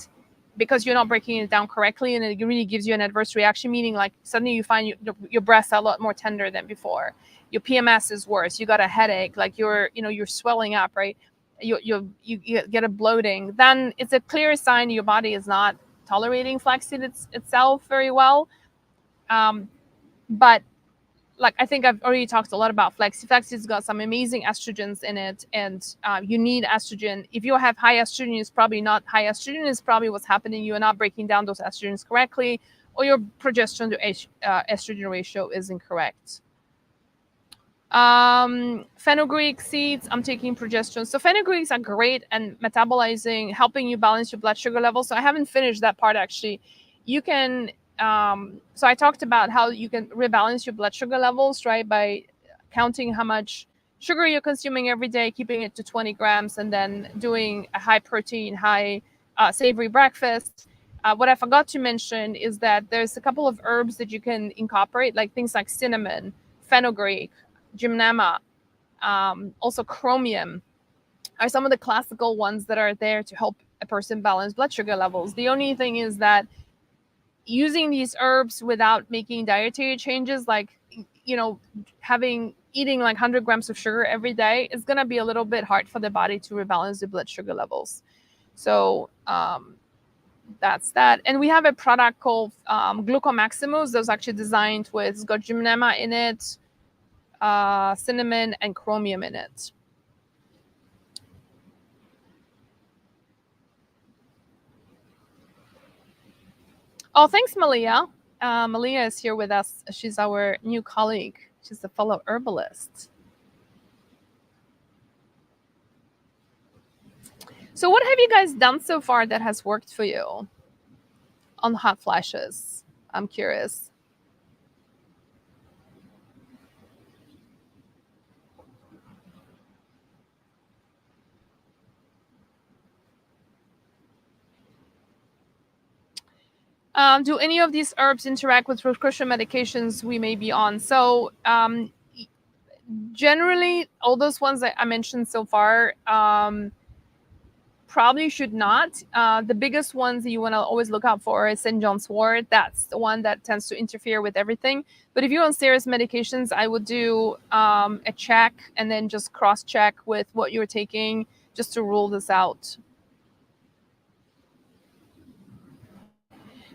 [SPEAKER 1] because you're not breaking it down correctly, and it really gives you an adverse reaction, meaning like suddenly you find your breasts are a lot more tender than before, your PMS is worse, you got a headache, like you're swelling up, right? You get a bloating, then it's a clear sign your body is not tolerating flaxseed itself very well. But like I think I've already talked a lot about Flexi. Flexi's got some amazing estrogens in it, and you need estrogen. If you have high estrogen, it's probably not high estrogen. Is probably what's happening. You are not breaking down those estrogens correctly, or your progesterone to estrogen ratio is incorrect. Fenugreek seeds, I'm taking progesterone. So fenugreeks are great and metabolizing, helping you balance your blood sugar level. So I haven't finished that part actually. You can so I talked about how you can rebalance your blood sugar levels, right, by counting how much sugar you're consuming every day, keeping it to 20 grams, and then doing a high protein, high savory breakfast. What I forgot to mention is that there's a couple of herbs that you can incorporate, like things like cinnamon, fenugreek, gymnema, also chromium are some of the classical ones that are there to help a person balance blood sugar levels. The only thing is that using these herbs without making dietary changes, like, you know, eating like 100 grams of sugar every day is going to be a little bit hard for the body to rebalance the blood sugar levels. So that's that. And we have a product called Glucomaximus that was actually designed with, it's got gymnema in it, cinnamon, and chromium in it. Oh, thanks, Malia. Malia is here with us. She's our new colleague. She's a fellow herbalist. So what have you guys done so far that has worked for you on hot flashes? I'm curious. Do any of these herbs interact with prescription medications we may be on? So generally, all those ones that I mentioned so far probably should not. The biggest ones that you want to always look out for is St. John's wort. That's the one that tends to interfere with everything. But if you're on serious medications, I would do a check and then just cross-check with what you're taking just to rule this out.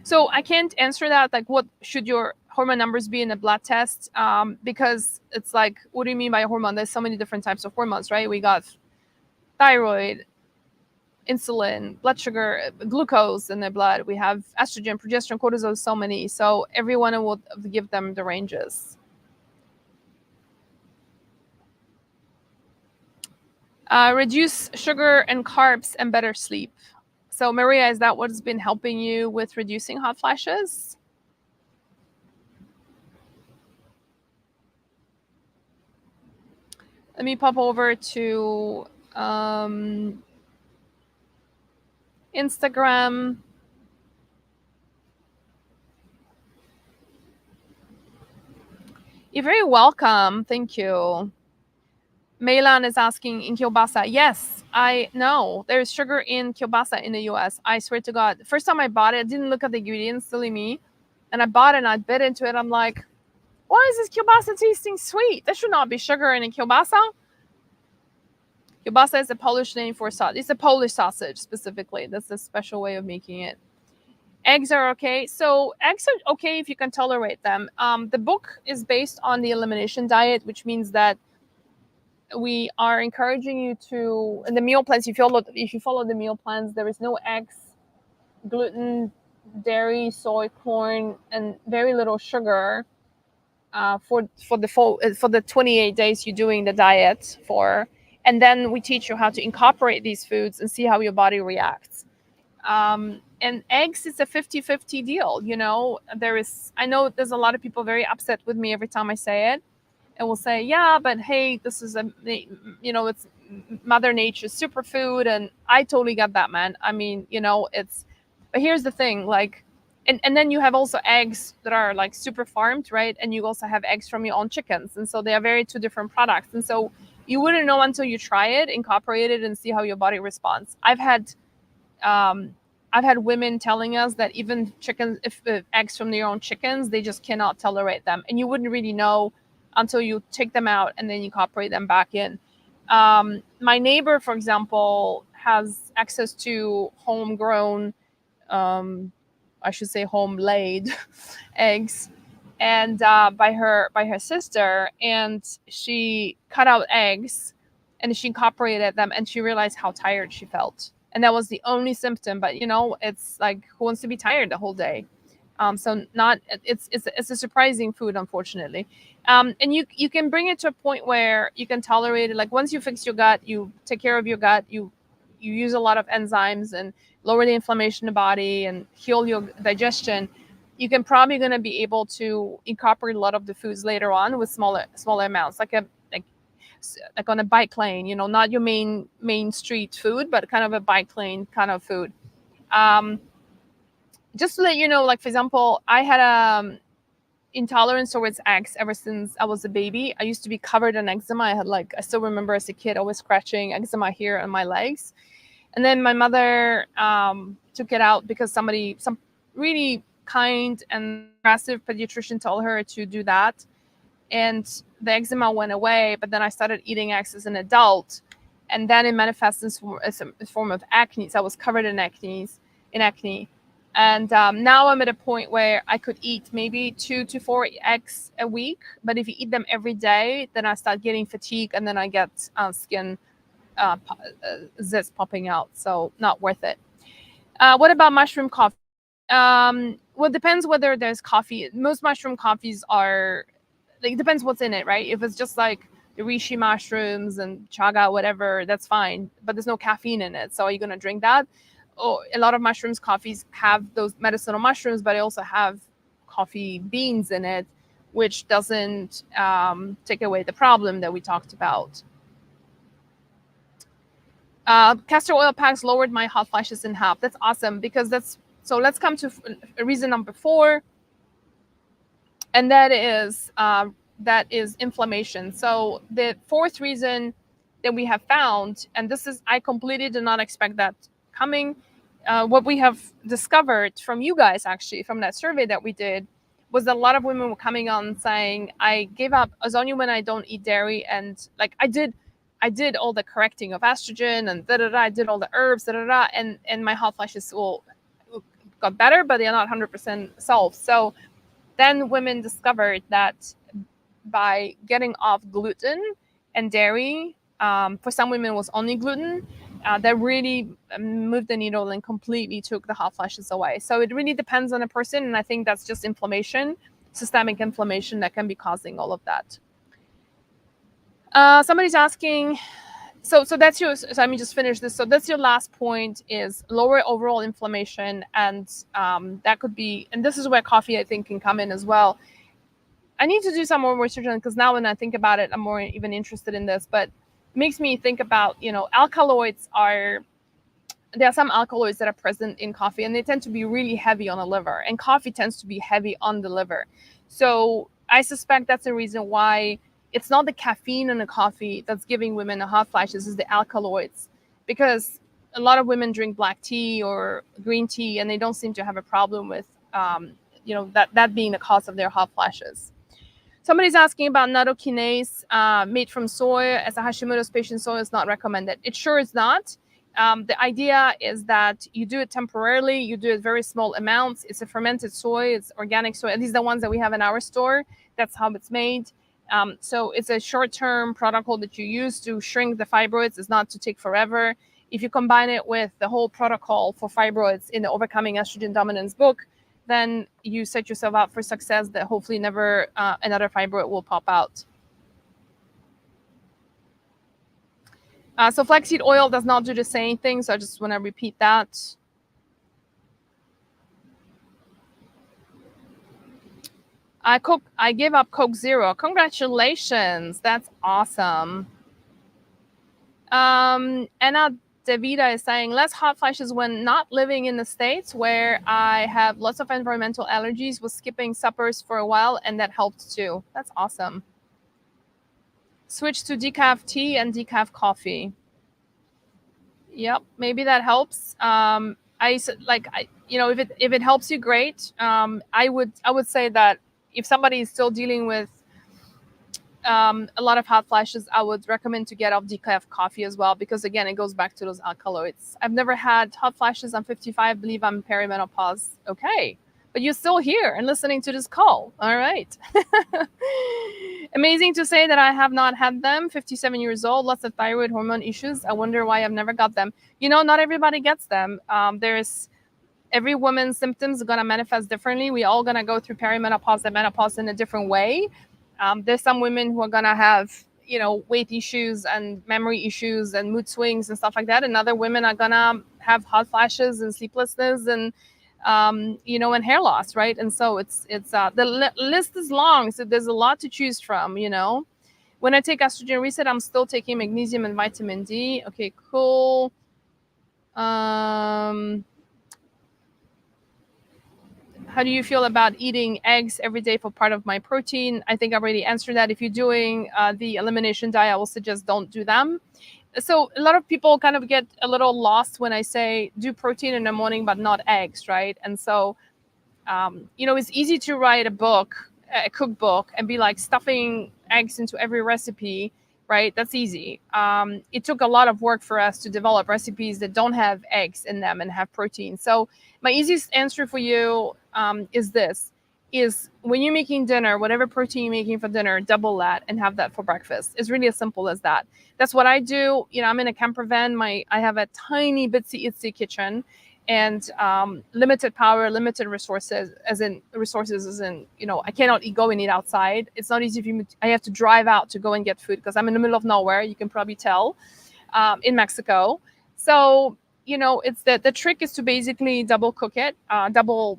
[SPEAKER 1] So I can't answer that. Like, what should your hormone numbers be in a blood test? Because it's like, what do you mean by a hormone? There's so many different types of hormones, right? We got thyroid, insulin, blood sugar, glucose in the blood. We have estrogen, progesterone, cortisol, so many. So everyone will give them the ranges. Reduce sugar and carbs and better sleep. So Maria, is that what's been helping you with reducing hot flashes? Let me pop over to Instagram. You're very welcome. Thank you. Mailan is asking, in kielbasa. Yes, I know. There's sugar in kielbasa in the US. I swear to God. The first time I bought it, I didn't look at the ingredients, silly me. And I bought it and I bit into it. I'm like, why is this kielbasa tasting sweet? There should not be sugar in a kielbasa. Kielbasa is a Polish name for sausage. It's a Polish sausage specifically. That's a special way of making it. Eggs are okay. So eggs are okay if you can tolerate them. The book is based on the elimination diet, which means that we are encouraging you to, in the meal plans, if you follow the meal plans, there is no eggs, gluten, dairy, soy, corn, and very little sugar for the 28 days you're doing the diet for. And then we teach you how to incorporate these foods and see how your body reacts. And eggs is a 50-50 deal. You know, I know there's a lot of people very upset with me every time I say it, and will say, yeah, but hey, this is it's Mother Nature's superfood. And I totally get that, man. I mean, but here's the thing, like, and then you have also eggs that are like super farmed, right? And you also have eggs from your own chickens. And so they are very two different products. And so you wouldn't know until you try it, incorporate it, and see how your body responds. I've had women telling us that even chickens, if eggs from their own chickens, they just cannot tolerate them. And you wouldn't really know until you take them out and then incorporate them back in. My neighbor, for example, has access to homegrown, I should say home laid eggs. and by her sister, and she cut out eggs and she incorporated them, and she realized how tired she felt, and that was the only symptom. But you know, it's like, who wants to be tired the whole day? So not it's a surprising food, unfortunately. And you can bring it to a point where you can tolerate it. Like once you fix your gut, you take care of your gut, you use a lot of enzymes and lower the inflammation in the body and heal your digestion. You can probably going to be able to incorporate a lot of the foods later on with smaller amounts, like on a bike lane, you know, not your main street food, but kind of a bike lane kind of food. Um, just to let you know, like for example, I had intolerance towards eggs ever since I was a baby. I used to be covered in eczema. I still remember as a kid always scratching eczema here on my legs. And then my mother took it out because some really kind and aggressive pediatrician told her to do that. And the eczema went away, but then I started eating eggs as an adult. And then it manifested as a form of acne. So I was covered in acne. And now I'm at a point where I could eat maybe 2 to 4 eggs a week. But if you eat them every day, then I start getting fatigue, and then I get skin zits popping out. So not worth it. What about mushroom coffee? Well, it depends whether there's coffee. Most mushroom coffees are, like, depends what's in it, right? If it's just like the reishi mushrooms and chaga, whatever, that's fine. But there's no caffeine in it. So are you going to drink that? Oh, a lot of mushrooms coffees have those medicinal mushrooms, but they also have coffee beans in it, which doesn't take away the problem that we talked about. Castor oil packs lowered my hot flashes in half. That's awesome, because so let's come to reason number 4, and that is inflammation. So the 4th reason that we have found, and this is, I completely did not expect that coming. What we have discovered from you guys, actually, from that survey that we did, was that a lot of women were coming on saying, I gave up Azonia when I don't eat dairy, and like I did all the correcting of estrogen and I did all the herbs, and my hot flashes got better, but they are not 100% solved. So then women discovered that by getting off gluten and dairy, for some women it was only gluten, that really moved the needle and completely took the hot flashes away. So it really depends on a person, and I think that's just inflammation, systemic inflammation, that can be causing all of that. Somebody's asking, so that's your, so let me just finish this. So that's your last point, is lower overall inflammation, and that could be, and this is where coffee, I think, can come in as well. I need to do some more research on it, because now when I think about it, I'm more even interested in this, but it makes me think about, you know, alkaloids there are some alkaloids that are present in coffee, and they tend to be really heavy on the liver, and coffee tends to be heavy on the liver. So I suspect that's the reason why it's not the caffeine in the coffee that's giving women the hot flashes, is the alkaloids, because a lot of women drink black tea or green tea, and they don't seem to have a problem with, that being the cause of their hot flashes. Somebody's asking about nattokinase made from soy. As a Hashimoto's patient, soy is not recommended. It sure is not. The idea is that you do it temporarily. You do it very small amounts. It's a fermented soy. It's organic soy. These are the ones that we have in our store. That's how it's made. So it's a short-term protocol that you use to shrink the fibroids. It's not to take forever. If you combine it with the whole protocol for fibroids in the Overcoming Estrogen Dominance book, then you set yourself up for success, that hopefully never another fibroid will pop out. So flaxseed oil does not do the same thing, so I just want to repeat that. I gave up Coke Zero. Congratulations. That's awesome. Anna Davida is saying, less hot flashes when not living in the States, where I have lots of environmental allergies, was skipping suppers for a while, and that helped too. That's awesome. Switch to decaf tea and decaf coffee. Yep, maybe that helps. If it helps you, great. I would say that if somebody is still dealing with a lot of hot flashes, I would recommend to get off decaf coffee as well, because again, it goes back to those alkaloids. I've never had hot flashes. I'm 55. I believe I'm perimenopause. Okay, but you're still here and listening to this call. All right. Amazing to say that I have not had them. 57 years old, lots of thyroid hormone issues. I wonder why I've never got them. Not everybody gets them. There's every woman's symptoms are going to manifest differently. We all going to go through perimenopause and menopause in a different way. There's some women who are going to have, weight issues and memory issues and mood swings and stuff like that. And other women are going to have hot flashes and sleeplessness and, and hair loss, right? And so the list is long. So there's a lot to choose from, When I take estrogen reset, I'm still taking magnesium and vitamin D. Okay, cool. How do you feel about eating eggs every day for part of my protein? I think I already answered that. If you're doing the elimination diet, I will suggest don't do them. So a lot of people kind of get a little lost when I say do protein in the morning, but not eggs, right? And so, it's easy to write a cookbook, and be like stuffing eggs into every recipe, right? That's easy. It took a lot of work for us to develop recipes that don't have eggs in them and have protein. So my easiest answer for you is when you're making dinner, whatever protein you're making for dinner, double that and have that for breakfast. It's really as simple as that. That's what I do. I'm in a camper van. I have a tiny bitsy itsy kitchen, and limited power, limited resources, as in I cannot go and eat outside. It's not easy for me. I have to drive out to go and get food because I'm in the middle of nowhere. You can probably tell, in Mexico. So, it's the trick is to basically double cook it, double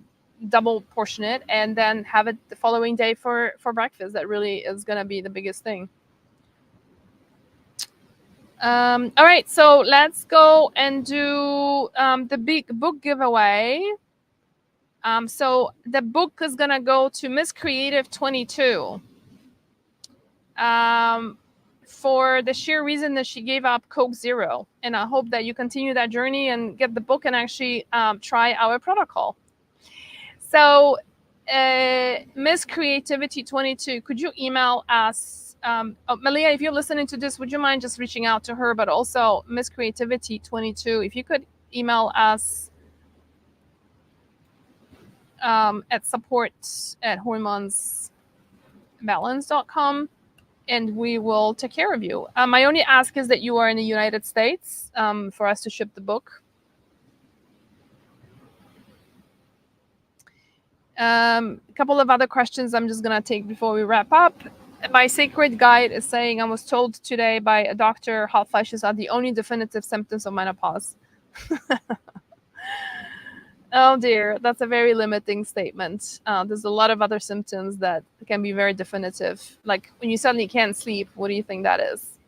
[SPEAKER 1] portion it, and then have it the following day for breakfast. That really is going to be the biggest thing. All right, so let's go and do the big book giveaway. So the book is gonna go to Miss Creative 22 for the sheer reason that she gave up Coke Zero, and I hope that you continue that journey and get the book and actually try our protocol. So Miss Creativity 22, could you email us? Malia, if you're listening to this, would you mind just reaching out to her? But also Miss Creativity 22, if you could email us at support@hormonesbalance.com, and we will take care of you. My only ask is that you are in the United States for us to ship the book. A couple of other questions I'm just going to take before we wrap up. My sacred guide is saying, I was told today by a doctor, hot flashes are the only definitive symptoms of menopause. Oh dear, that's a very limiting statement. There's a lot of other symptoms that can be very definitive. Like when you suddenly can't sleep, what do you think that is?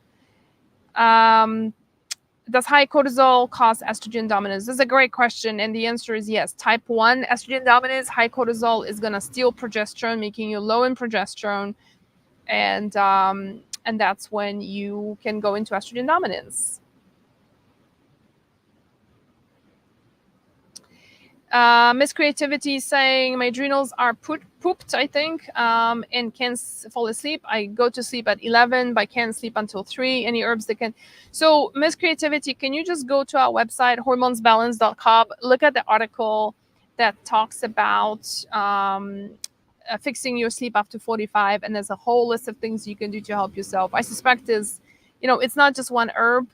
[SPEAKER 1] Does high cortisol cause estrogen dominance? This is a great question, and the answer is yes. Type 1 estrogen dominance, high cortisol is going to steal progesterone, making you low in progesterone, and that's when you can go into estrogen dominance. Miss Creativity is saying my adrenals are pooped, I think, and can't fall asleep. I go to sleep at 11, but I can't sleep until 3. Any herbs that can... So Miss Creativity, can you just go to our website, hormonesbalance.com, look at the article that talks about fixing your sleep after 45, and there's a whole list of things you can do to help yourself. I suspect it's not just one herb.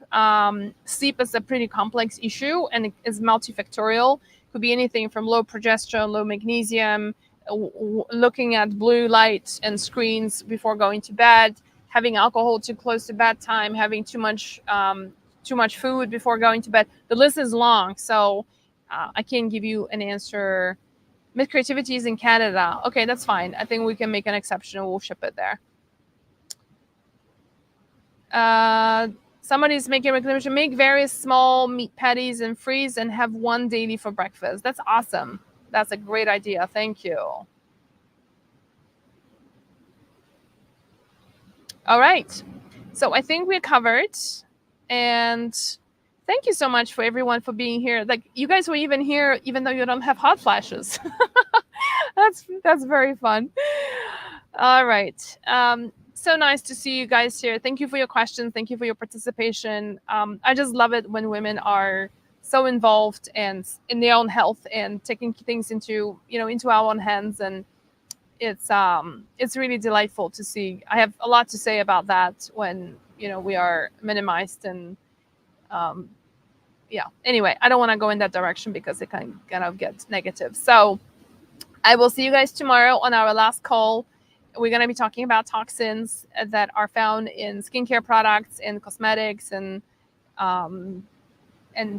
[SPEAKER 1] Sleep is a pretty complex issue, and it is multifactorial. Could be anything from low progesterone, low magnesium, looking at blue light and screens before going to bed, having alcohol too close to bedtime, having too much food before going to bed. The list is long, so I can't give you an answer. Miss Creativity is in Canada. Okay, that's fine. I think we can make an exception and we'll ship it there. Somebody's making a recommendation. Make various small meat patties and freeze and have one daily for breakfast. That's awesome. That's a great idea. Thank you. All right. So I think we're covered. And thank you so much for everyone for being here. Like, you guys were even here even though you don't have hot flashes. That's very fun. All right. So nice to see you guys here. Thank you for your questions. Thank you for your participation. I just love it when women are so involved and in their own health and taking things into our own hands. And it's really delightful to see. I have a lot to say about that when we are minimized and yeah. Anyway, I don't want to go in that direction because it can kind of get negative. So I will see you guys tomorrow on our last call. We're going to be talking about toxins that are found in skincare products and cosmetics and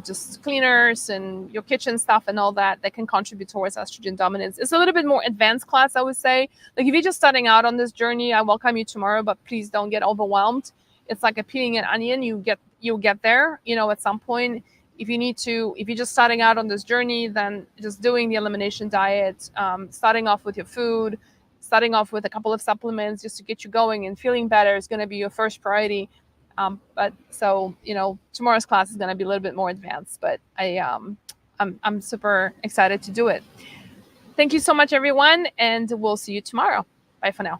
[SPEAKER 1] just cleaners and your kitchen stuff and all that can contribute towards estrogen dominance. It's a little bit more advanced class, I would say. Like if you're just starting out on this journey, I welcome you tomorrow, but please don't get overwhelmed. It's like a peeling an onion. You'll get there, at some point. If you're just starting out on this journey, then just doing the elimination diet, starting off with your food, starting off with a couple of supplements just to get you going and feeling better is going to be your first priority. But so tomorrow's class is going to be a little bit more advanced, but I'm super excited to do it. Thank you so much, everyone, and we'll see you tomorrow. Bye for now.